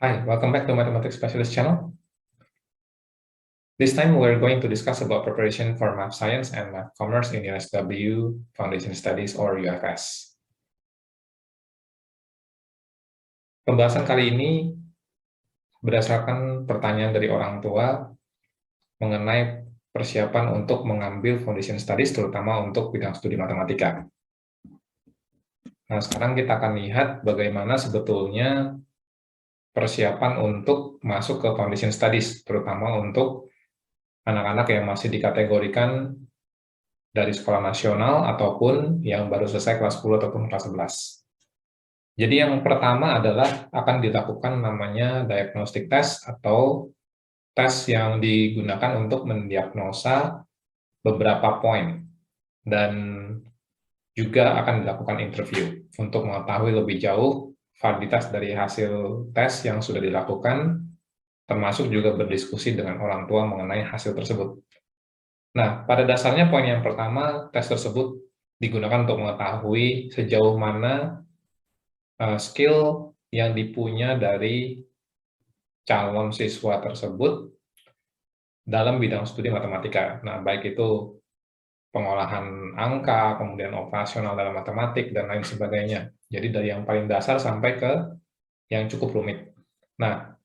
Hi, welcome back to Mathematics Specialist channel. This time we're going to discuss about preparation for Math Science and Math Commerce in USW Foundation Studies or UFS. Pembahasan kali ini berdasarkan pertanyaan dari orang tua mengenai persiapan untuk mengambil Foundation Studies, terutama untuk bidang studi matematika. Nah, sekarang kita akan lihat bagaimana sebetulnya persiapan untuk masuk ke Foundation Studies, terutama untuk anak-anak yang masih dikategorikan dari sekolah nasional ataupun yang baru selesai kelas 10 ataupun kelas 11. Jadi yang pertama adalah akan dilakukan namanya diagnostic test atau tes yang digunakan untuk mendiagnosa beberapa poin dan juga akan dilakukan interview untuk mengetahui lebih jauh validitas dari hasil tes yang sudah dilakukan, termasuk juga berdiskusi dengan orang tua mengenai hasil tersebut. Nah, pada dasarnya poin yang pertama, tes tersebut digunakan untuk mengetahui sejauh mana skill yang dipunya dari calon siswa tersebut dalam bidang studi matematika. Nah, baik itu pengolahan angka, kemudian operasional dalam matematik, dan lain sebagainya. Jadi dari yang paling dasar sampai ke yang cukup rumit. Nah,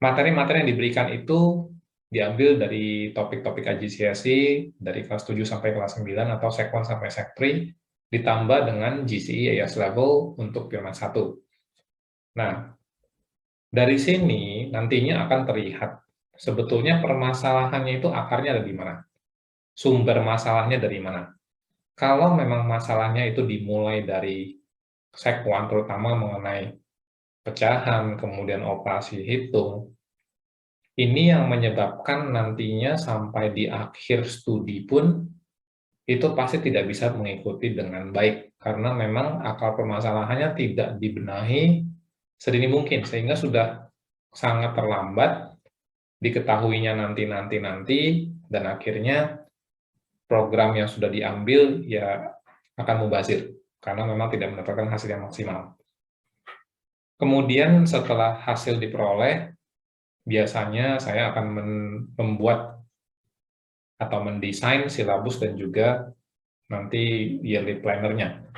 materi-materi yang diberikan itu diambil dari topik-topik IGCSE dari kelas 7 sampai kelas 9 atau Sek 1 sampai Sek 3 ditambah dengan GCE AS level untuk Firman 1. Nah, dari sini nantinya akan terlihat sebetulnya permasalahannya itu akarnya ada di mana. Sumber masalahnya dari mana. Kalau memang masalahnya itu dimulai dari Sek 1 terutama mengenai pecahan, kemudian operasi hitung, ini yang menyebabkan nantinya sampai di akhir studi pun itu pasti tidak bisa mengikuti dengan baik, karena memang akar permasalahannya tidak dibenahi sedini mungkin, sehingga sudah sangat terlambat diketahuinya nanti, dan akhirnya program yang sudah diambil ya akan mubazir, karena memang tidak mendapatkan hasil yang maksimal. Kemudian setelah hasil diperoleh, biasanya saya akan membuat atau mendesain silabus dan juga nanti yearly planner-nya.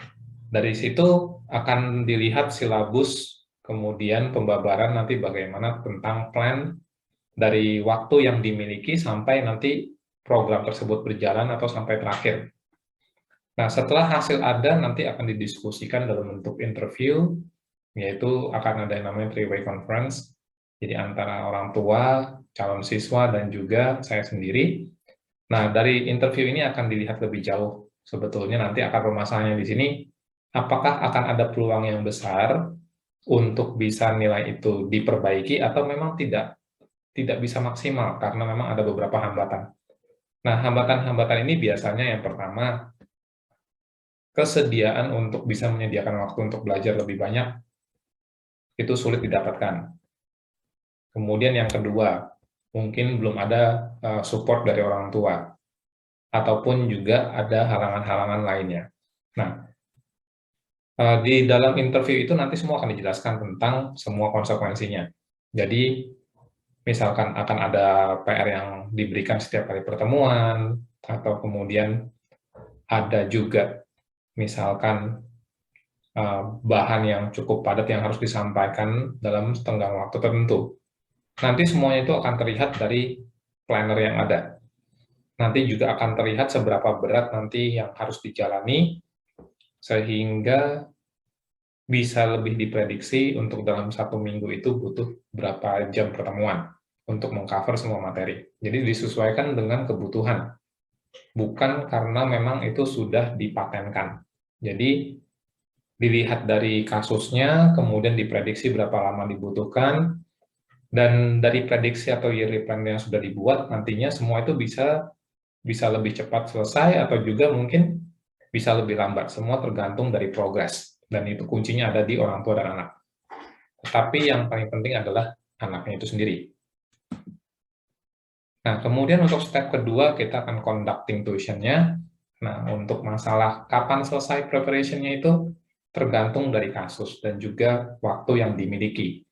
Dari situ akan dilihat silabus, kemudian pembabaran nanti bagaimana tentang plan dari waktu yang dimiliki sampai nanti program tersebut berjalan atau sampai terakhir. Nah, setelah hasil ada, nanti akan didiskusikan dalam bentuk interview, yaitu akan ada yang namanya three-way conference, jadi antara orang tua, calon siswa, dan juga saya sendiri. Nah, dari interview ini akan dilihat lebih jauh. Sebetulnya nanti akar permasalahannya di sini, apakah akan ada peluang yang besar untuk bisa nilai itu diperbaiki atau memang tidak bisa maksimal karena memang ada beberapa hambatan. Nah, hambatan-hambatan ini biasanya yang pertama, kesediaan untuk bisa menyediakan waktu untuk belajar lebih banyak, itu sulit didapatkan. Kemudian yang kedua, mungkin belum ada support dari orang tua, ataupun juga ada halangan-halangan lainnya. Nah, di dalam interview itu nanti semua akan dijelaskan tentang semua konsekuensinya. Jadi, misalkan akan ada PR yang diberikan setiap kali pertemuan, atau kemudian ada juga misalkan bahan yang cukup padat yang harus disampaikan dalam tenggang waktu tertentu. Nanti semuanya itu akan terlihat dari planner yang ada. Nanti juga akan terlihat seberapa berat nanti yang harus dijalani, sehingga bisa lebih diprediksi untuk dalam 1 minggu itu butuh berapa jam pertemuan untuk mengcover semua materi. Jadi disesuaikan dengan kebutuhan, bukan karena memang itu sudah dipatenkan. Jadi dilihat dari kasusnya, kemudian diprediksi berapa lama dibutuhkan, dan dari prediksi atau yearly plan yang sudah dibuat, nantinya semua itu bisa lebih cepat selesai atau juga mungkin bisa lebih lambat. Semua tergantung dari progres, dan itu kuncinya ada di orang tua dan anak. Tetapi yang paling penting adalah anaknya itu sendiri. Nah, kemudian untuk step kedua, kita akan conducting tuition-nya. Nah, untuk masalah kapan selesai preparation-nya itu tergantung dari kasus dan juga waktu yang dimiliki.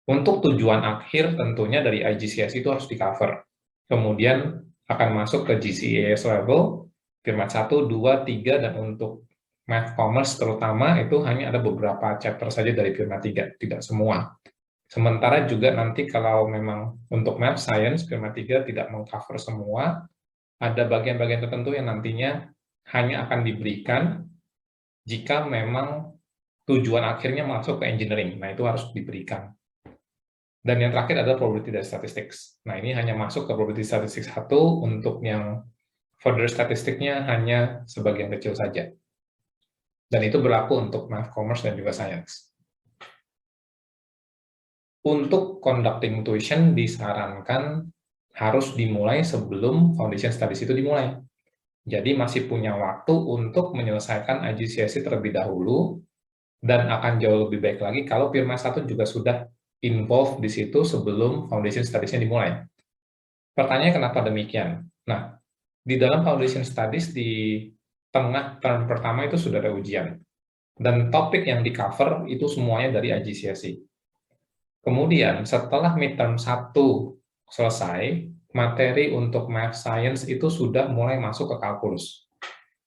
Untuk tujuan akhir tentunya dari IGCSE itu harus di-cover. Kemudian akan masuk ke GCEAS level, Firmat 1, 2, 3, dan untuk Math Commerce terutama itu hanya ada beberapa chapter saja dari Firmat 3, tidak semua. Sementara juga nanti kalau memang untuk Math Science, Firmat 3 tidak meng-cover semua, ada bagian-bagian tertentu yang nantinya hanya akan diberikan jika memang tujuan akhirnya masuk ke engineering. Nah, itu harus diberikan. Dan yang terakhir adalah probability dan statistics. Nah, ini hanya masuk ke probability statistics 1, untuk yang further statistiknya hanya sebagian kecil saja. Dan itu berlaku untuk math, commerce, dan juga science. Untuk conducting tuition disarankan harus dimulai sebelum foundation studies itu dimulai. Jadi masih punya waktu untuk menyelesaikan IGCSE terlebih dahulu, dan akan jauh lebih baik lagi kalau Firma 1 juga sudah involved di situ sebelum foundation studies-nya dimulai. Pertanyaannya kenapa demikian? Nah, di dalam foundation studies di tengah term pertama itu sudah ada ujian. Dan topik yang di-cover itu semuanya dari IGCSE. Kemudian setelah midterm 1 selesai, materi untuk math science itu sudah mulai masuk ke kalkulus.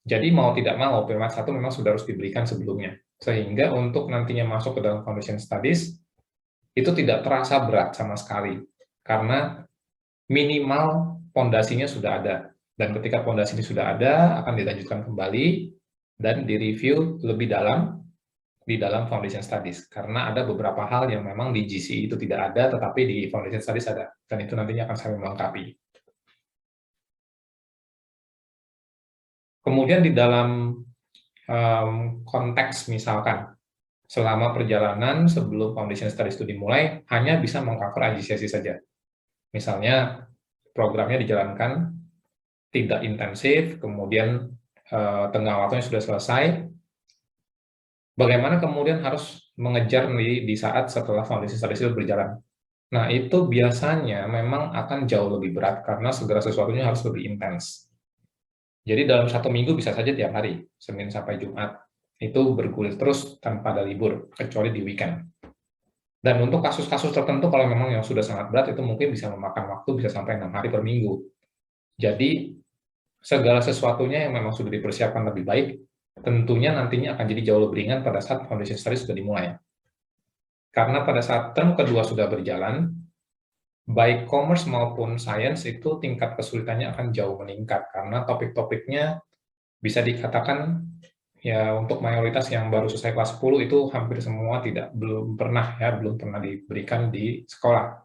Jadi mau tidak mau, Firmat 1 memang sudah harus diberikan sebelumnya. Sehingga untuk nantinya masuk ke dalam foundation studies, itu tidak terasa berat sama sekali. Karena minimal pondasinya sudah ada. Dan ketika pondasi ini sudah ada, akan dilanjutkan kembali dan direview lebih dalam di dalam foundation studies. Karena ada beberapa hal yang memang di GCE itu tidak ada, tetapi di foundation studies ada. Dan itu nantinya akan saling melengkapi. Kemudian di dalam konteks misalkan, selama perjalanan sebelum foundation studies itu dimulai, hanya bisa meng-cover IGCSE saja. Misalnya, programnya dijalankan tidak intensif, kemudian tengah waktunya sudah selesai, bagaimana kemudian harus mengejar di saat setelah foundation studies itu berjalan. Nah, itu biasanya memang akan jauh lebih berat, karena segala sesuatunya harus lebih intens. Jadi dalam 1 minggu bisa saja tiap hari, Senin sampai Jumat, itu bergulir terus tanpa ada libur, kecuali di weekend. Dan untuk kasus-kasus tertentu, kalau memang yang sudah sangat berat, itu mungkin bisa memakan waktu bisa sampai 6 hari per minggu. Jadi, segala sesuatunya yang memang sudah dipersiapkan lebih baik, tentunya nantinya akan jadi jauh lebih ringan pada saat foundation studies sudah dimulai. Karena pada saat term kedua sudah berjalan, baik commerce maupun science itu tingkat kesulitannya akan jauh meningkat, karena topik-topiknya bisa dikatakan ya untuk mayoritas yang baru selesai kelas 10 itu hampir semua belum pernah diberikan di sekolah.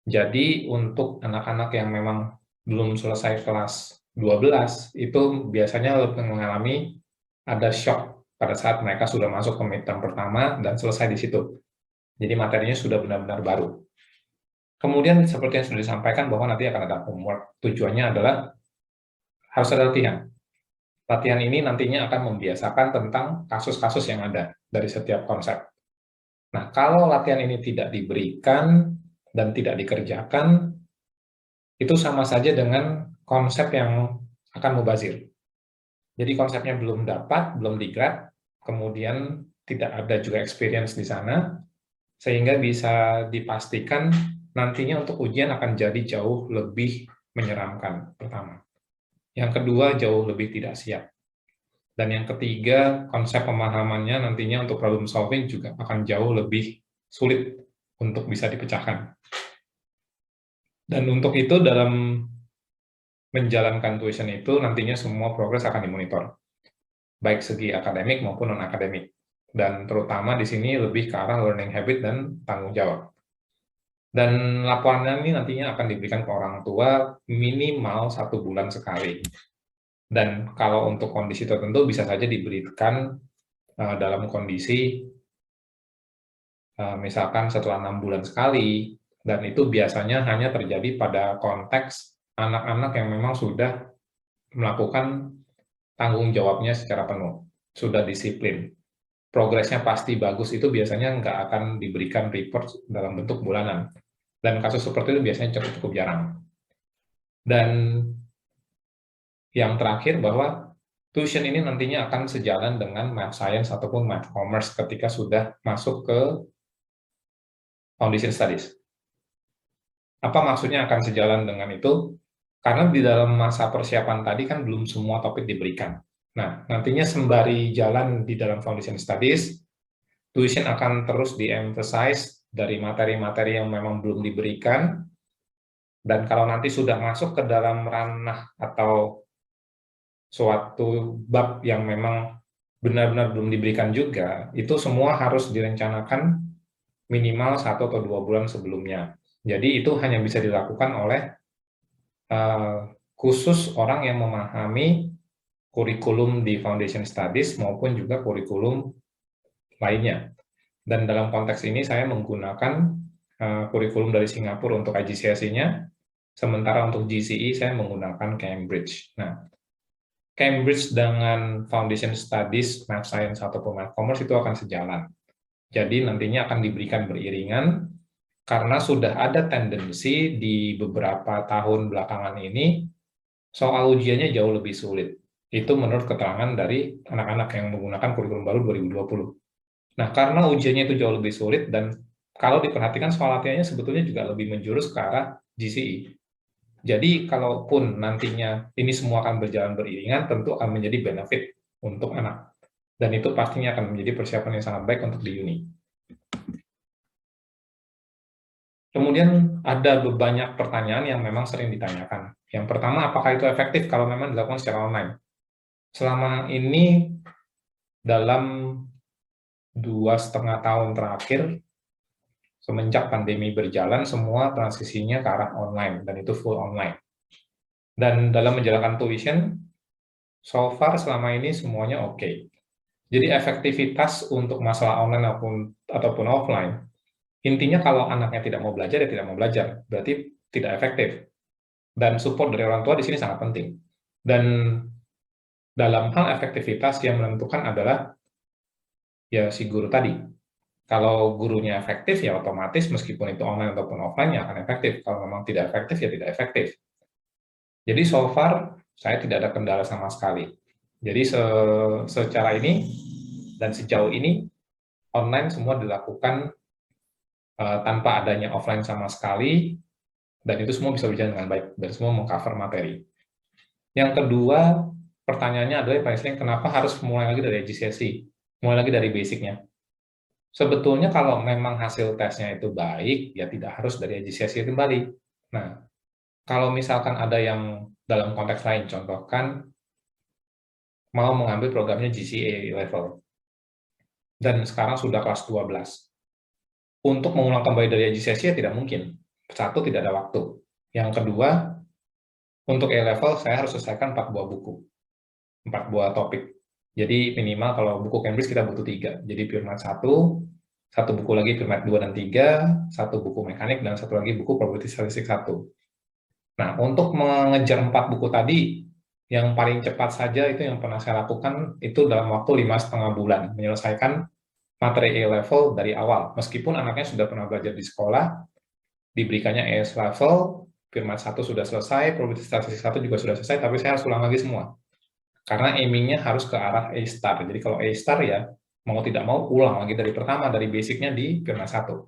Jadi untuk anak-anak yang memang belum selesai kelas 12 itu biasanya lebih mengalami ada shock pada saat mereka sudah masuk ke midterm pertama dan selesai di situ. Jadi materinya sudah benar-benar baru. Kemudian seperti yang sudah disampaikan bahwa nanti akan ada homework. Tujuannya adalah harus ada latihan. Latihan ini nantinya akan membiasakan tentang kasus-kasus yang ada dari setiap konsep. Nah, kalau latihan ini tidak diberikan dan tidak dikerjakan, itu sama saja dengan konsep yang akan mubazir. Jadi konsepnya belum dapat, belum di-grab, kemudian tidak ada juga experience di sana, sehingga bisa dipastikan nantinya untuk ujian akan jadi jauh lebih menyeramkan, pertama. Yang kedua, jauh lebih tidak siap. Dan yang ketiga, konsep pemahamannya nantinya untuk problem solving juga akan jauh lebih sulit untuk bisa dipecahkan. Dan untuk itu dalam menjalankan tuition itu nantinya semua progres akan dimonitor, baik segi akademik maupun non-akademik. Dan terutama di sini lebih ke arah learning habit dan tanggung jawab. Dan laporan ini nantinya akan diberikan ke orang tua minimal 1 bulan sekali. Dan kalau untuk kondisi tertentu bisa saja diberikan dalam kondisi misalkan setelah 6 bulan sekali, dan itu biasanya hanya terjadi pada konteks anak-anak yang memang sudah melakukan tanggung jawabnya secara penuh, sudah disiplin. Progresnya pasti bagus, itu biasanya nggak akan diberikan report dalam bentuk bulanan. Dan kasus seperti itu biasanya cukup jarang. Dan yang terakhir bahwa tuition ini nantinya akan sejalan dengan math science ataupun math commerce ketika sudah masuk ke Foundation Studies. Apa maksudnya akan sejalan dengan itu? Karena di dalam masa persiapan tadi kan belum semua topik diberikan. Nah, nantinya sembari jalan di dalam Foundation Studies, tuition akan terus di-emphasize dari materi-materi yang memang belum diberikan, dan kalau nanti sudah masuk ke dalam ranah atau suatu bab yang memang benar-benar belum diberikan juga, itu semua harus direncanakan minimal 1 atau 2 bulan sebelumnya. Jadi itu hanya bisa dilakukan oleh khusus orang yang memahami kurikulum di Foundation Studies maupun juga kurikulum lainnya. Dan dalam konteks ini saya menggunakan kurikulum dari Singapura untuk IGCSE-nya, sementara untuk GCE saya menggunakan Cambridge. Nah, Cambridge dengan Foundation Studies, Math Science ataupun Math Commerce itu akan sejalan. Jadi nantinya akan diberikan beriringan, karena sudah ada tendensi di beberapa tahun belakangan ini, soal ujiannya jauh lebih sulit. Itu menurut keterangan dari anak-anak yang menggunakan kurikulum baru 2020. Nah, karena ujiannya itu jauh lebih sulit, dan kalau diperhatikan soal latihannya sebetulnya juga lebih menjurus ke arah GCE. Jadi, kalaupun nantinya ini semua akan berjalan beriringan, tentu akan menjadi benefit untuk anak. Dan itu pastinya akan menjadi persiapan yang sangat baik untuk di uni. Kemudian ada banyak pertanyaan yang memang sering ditanyakan. Yang pertama, apakah itu efektif kalau memang dilakukan secara online? Selama ini, dalam 2,5 tahun terakhir, semenjak pandemi berjalan, semua transisinya ke arah online, dan itu full online. Dan dalam menjalankan tuition, so far selama ini semuanya oke. Jadi efektivitas untuk masalah online ataupun offline, intinya kalau anaknya tidak mau belajar, ya tidak mau belajar, berarti tidak efektif. Dan support dari orang tua di sini sangat penting. Dan dalam hal efektivitas yang menentukan adalah ya si guru tadi. Kalau gurunya efektif, ya otomatis meskipun itu online ataupun offline, ya akan efektif. Kalau memang tidak efektif, ya tidak efektif. Jadi so far, saya tidak ada kendala sama sekali. Jadi secara ini, dan sejauh ini, online semua dilakukan tanpa adanya offline sama sekali, dan itu semua bisa berjalan dengan baik, dan semua mengcover materi. Yang kedua, pertanyaannya adalah yang paling sering, kenapa harus mulai lagi dari GCSE? Mulai lagi dari basic-nya. Sebetulnya kalau memang hasil tesnya itu baik, ya tidak harus dari GCSE kembali. Nah, kalau misalkan ada yang dalam konteks lain, contohkan mau mengambil programnya GCA level, dan sekarang sudah kelas 12. Untuk mengulang kembali dari GCSE ya tidak mungkin. Satu, tidak ada waktu. Yang kedua, untuk A-level saya harus selesaikan 4 buah buku, 4 buah topik. Jadi minimal kalau buku Cambridge kita butuh 3. Jadi Pure Maths 1 buku lagi Pure Maths 2 dan 3, 1 buku mekanik, dan 1 lagi buku Probability Statistik 1. Nah, untuk mengejar 4 buku tadi, yang paling cepat saja itu yang pernah saya lakukan, itu dalam waktu 5,5 bulan, menyelesaikan materi A-level dari awal. Meskipun anaknya sudah pernah belajar di sekolah, diberikannya AS level, Pure Maths 1 sudah selesai, Probability Statistik 1 juga sudah selesai, tapi saya harus ulang lagi semua. Karena aiming-nya harus ke arah A-star. Jadi kalau A-star ya, mau tidak mau ulang lagi dari pertama, dari basic-nya di Pure Maths 1.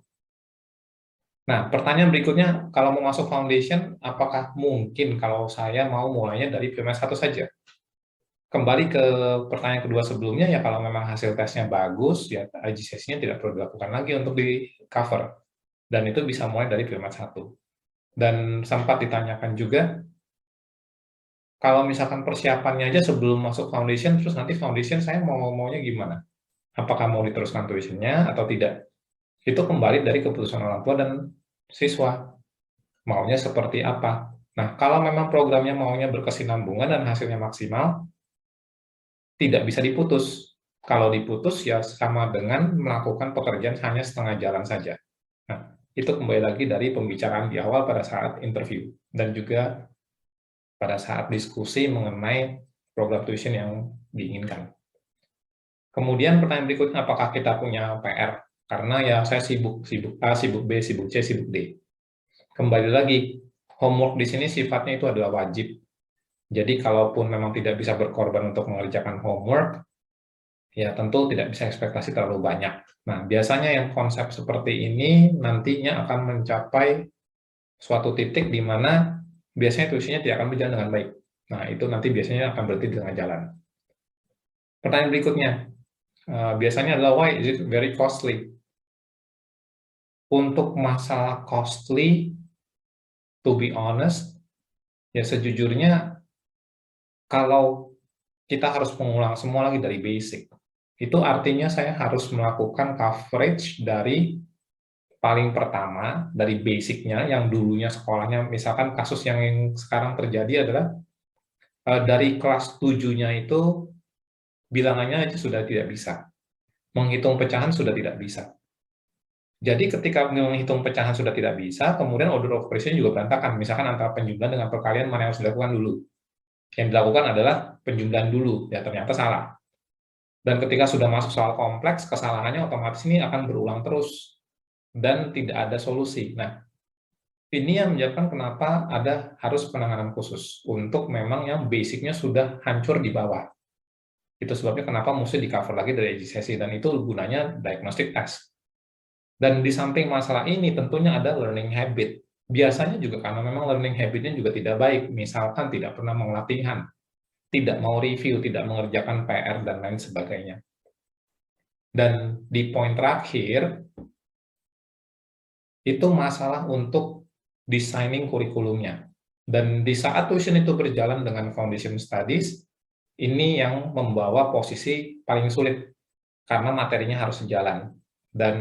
Nah, pertanyaan berikutnya, kalau mau masuk foundation, apakah mungkin kalau saya mau mulainya dari Pure Maths 1 saja? Kembali ke pertanyaan kedua sebelumnya, ya kalau memang hasil tesnya bagus, ya IGCSE-nya tidak perlu dilakukan lagi untuk di-cover. Dan itu bisa mulai dari Pure Maths 1. Dan sempat ditanyakan juga, kalau misalkan persiapannya aja sebelum masuk foundation, terus nanti foundation saya maunya gimana? Apakah mau diteruskan tuition-nya atau tidak? Itu kembali dari keputusan orang tua dan siswa. Maunya seperti apa? Nah, kalau memang programnya maunya berkesinambungan dan hasilnya maksimal, tidak bisa diputus. Kalau diputus, ya sama dengan melakukan pekerjaan hanya setengah jalan saja. Nah, itu kembali lagi dari pembicaraan di awal pada saat interview, dan juga pada saat diskusi mengenai program tuition yang diinginkan. Kemudian pertanyaan berikutnya, apakah kita punya PR? Karena ya saya sibuk A, sibuk B, sibuk C, sibuk D. Kembali lagi, homework di sini sifatnya itu adalah wajib. Jadi kalaupun memang tidak bisa berkorban untuk mengerjakan homework, ya tentu tidak bisa ekspektasi terlalu banyak. Nah, biasanya yang konsep seperti ini nantinya akan mencapai suatu titik di mana biasanya tulisannya tidak akan berjalan dengan baik. Nah, itu nanti biasanya akan berhenti di tengah jalan. Pertanyaan berikutnya, biasanya adalah why is it very costly? Untuk masalah costly, to be honest, ya sejujurnya kalau kita harus mengulang semua lagi dari basic, itu artinya saya harus melakukan coverage dari paling pertama, dari basic-nya, yang dulunya sekolahnya, misalkan kasus yang sekarang terjadi adalah dari kelas 7-nya itu bilangannya aja sudah tidak bisa. Menghitung pecahan sudah tidak bisa. Jadi ketika menghitung pecahan sudah tidak bisa, kemudian order of operation juga berantakan. Misalkan antara penjumlahan dengan perkalian mana yang harus dilakukan dulu. Yang dilakukan adalah penjumlahan dulu, ya ternyata salah. Dan ketika sudah masuk soal kompleks, kesalahannya otomatis ini akan berulang terus dan tidak ada solusi. Nah, ini yang menyebabkan kenapa ada harus penanganan khusus untuk memang yang basic-nya sudah hancur di bawah. Itu sebabnya kenapa mesti di-cover lagi dari sesi, dan itu gunanya diagnostic test. Dan di samping masalah ini tentunya ada learning habit. Biasanya juga karena memang learning habit-nya juga tidak baik, misalkan tidak pernah mau latihan, tidak mau review, tidak mengerjakan PR, dan lain sebagainya. Dan di poin terakhir, itu masalah untuk designing kurikulumnya. Dan di saat tuition itu berjalan dengan foundation studies, ini yang membawa posisi paling sulit, karena materinya harus sejalan. Dan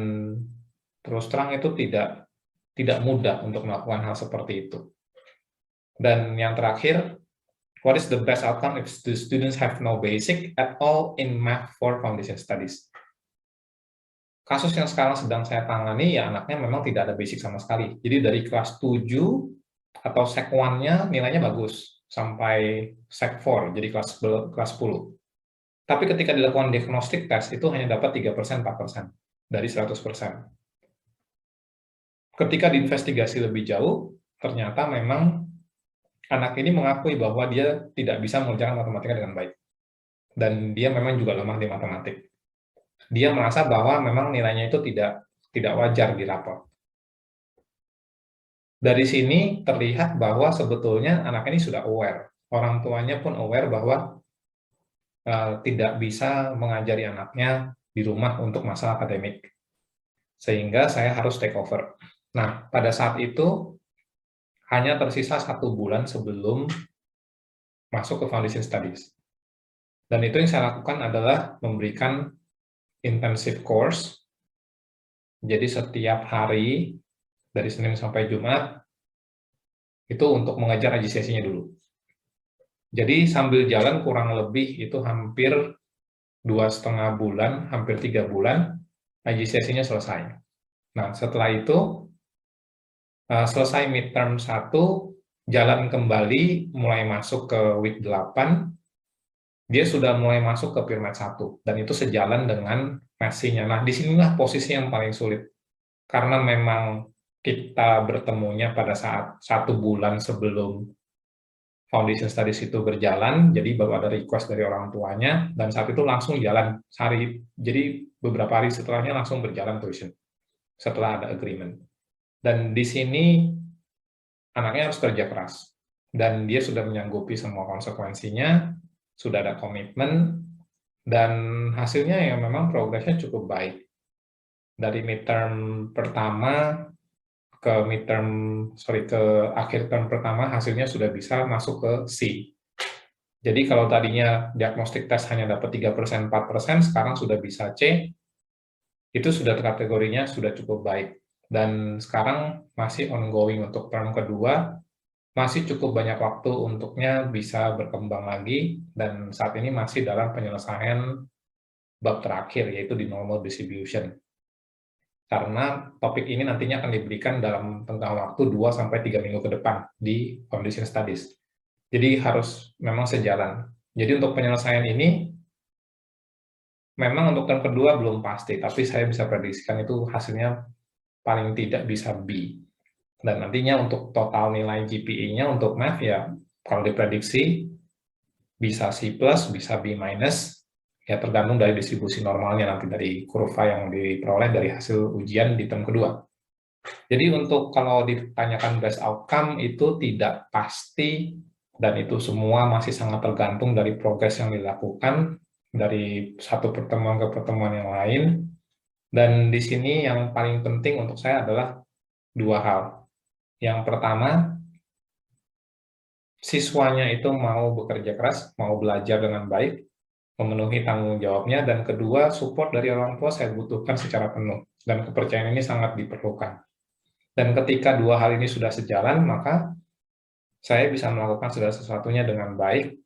terus terang itu tidak mudah untuk melakukan hal seperti itu. Dan yang terakhir, what is the best outcome if the students have no basic at all in math for foundation studies? Kasus yang sekarang sedang saya tangani, ya anaknya memang tidak ada basic sama sekali. Jadi dari kelas 7 atau sec 1-nya nilainya bagus, sampai sec 4, jadi kelas 10. Tapi ketika dilakukan diagnostic test, itu hanya dapat 3%, 4% dari 100%. Ketika diinvestigasi lebih jauh, ternyata memang anak ini mengakui bahwa dia tidak bisa mengerjakan matematika dengan baik. Dan dia memang juga lemah di matematik. Dia merasa bahwa memang nilainya itu tidak wajar di rapor. Dari sini terlihat bahwa sebetulnya anak ini sudah aware. Orang tuanya pun aware bahwa tidak bisa mengajari anaknya di rumah untuk masalah akademik. Sehingga saya harus take over. Nah, pada saat itu hanya tersisa 1 bulan sebelum masuk ke foundation studies. Dan itu yang saya lakukan adalah memberikan intensive course. Jadi setiap hari dari Senin sampai Jumat itu untuk mengajar IGCSE-nya dulu. Jadi sambil jalan kurang lebih itu hampir 2,5 bulan, hampir 3 bulan IGCSE-nya selesai. Nah, setelah itu selesai midterm 1, jalan kembali mulai masuk ke week 8, dia sudah mulai masuk ke Pirmat 1, dan itu sejalan dengan Messi-nya. Nah, disinilah posisi yang paling sulit. Karena memang kita bertemunya pada saat 1 bulan sebelum foundation studies itu berjalan, jadi baru ada request dari orang tuanya, dan saat itu langsung jalan sehari. Jadi beberapa hari setelahnya langsung berjalan tuition, setelah ada agreement. Dan di sini anaknya harus kerja keras, dan dia sudah menyanggupi semua konsekuensinya, sudah ada komitmen, dan hasilnya ya memang progresnya cukup baik. Dari midterm pertama ke akhir term pertama hasilnya sudah bisa masuk ke C. Jadi kalau tadinya diagnostic test hanya dapat 3%, 4%, sekarang sudah bisa C, itu sudah kategorinya sudah cukup baik. Dan sekarang masih ongoing untuk term kedua, masih cukup banyak waktu untuknya bisa berkembang lagi, dan saat ini masih dalam penyelesaian bab terakhir, yaitu di normal distribution. Karena topik ini nantinya akan diberikan dalam tenggang waktu 2-3 minggu ke depan di foundation studies. Jadi harus memang sejalan. Jadi untuk penyelesaian ini, memang untuk term kedua belum pasti, tapi saya bisa prediksikan itu hasilnya paling tidak bisa B. Dan nantinya untuk total nilai GPA-nya untuk math ya, kalau diprediksi bisa C+, bisa B-, Ya tergantung dari distribusi normalnya nanti dari kurva yang diperoleh dari hasil ujian di term kedua. Jadi untuk kalau ditanyakan best outcome itu tidak pasti dan itu semua masih sangat tergantung dari progres yang dilakukan dari satu pertemuan ke pertemuan yang lain. Dan di sini yang paling penting untuk saya adalah dua hal. Yang pertama, siswanya itu mau bekerja keras, mau belajar dengan baik, memenuhi tanggung jawabnya, dan kedua, support dari orang tua saya butuhkan secara penuh, dan kepercayaan ini sangat diperlukan. Dan ketika dua hal ini sudah sejalan, maka saya bisa melakukan segala sesuatunya dengan baik,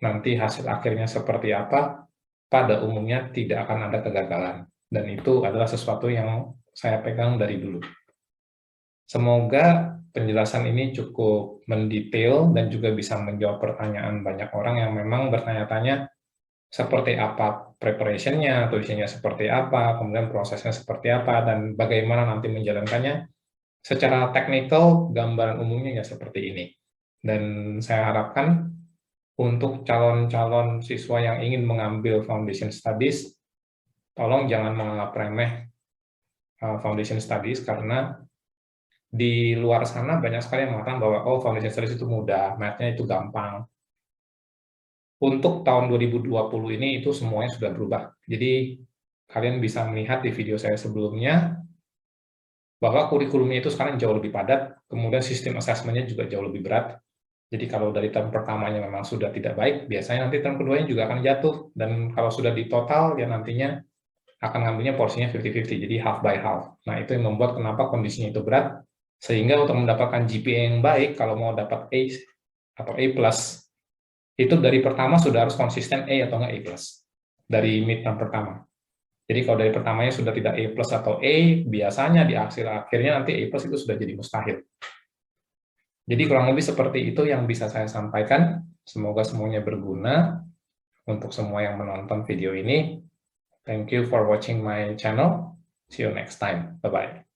nanti hasil akhirnya seperti apa, pada umumnya tidak akan ada kegagalan. Dan itu adalah sesuatu yang saya pegang dari dulu. Semoga penjelasan ini cukup mendetail dan juga bisa menjawab pertanyaan banyak orang yang memang bertanya-tanya seperti apa preparation-nya, tulisannya seperti apa, kemudian prosesnya seperti apa, dan bagaimana nanti menjalankannya. Secara teknikal, gambaran umumnya ya seperti ini. Dan saya harapkan untuk calon-calon siswa yang ingin mengambil Foundation Studies, tolong jangan menganggap remeh Foundation Studies, karena di luar sana banyak sekali yang mengatakan bahwa oh Foundation Studies itu mudah, math-nya itu gampang. Untuk tahun 2020 ini itu semuanya sudah berubah. Jadi kalian bisa melihat di video saya sebelumnya bahwa kurikulumnya itu sekarang jauh lebih padat, kemudian sistem assessment-nya juga jauh lebih berat. Jadi kalau dari term pertamanya memang sudah tidak baik, biasanya nanti term keduanya juga akan jatuh. Dan kalau sudah di total, ya nantinya akan ngambilnya porsinya 50-50, jadi half by half. Nah, itu yang membuat kenapa kondisinya itu berat, sehingga untuk mendapatkan GPA yang baik, kalau mau dapat A atau A+, itu dari pertama sudah harus konsisten A atau enggak A+, dari midterm pertama. Jadi kalau dari pertamanya sudah tidak A+ atau A, biasanya di akhirnya nanti A+ itu sudah jadi mustahil. Jadi kurang lebih seperti itu yang bisa saya sampaikan. Semoga semuanya berguna untuk semua yang menonton video ini. Thank you for watching my channel. See you next time. Bye-bye.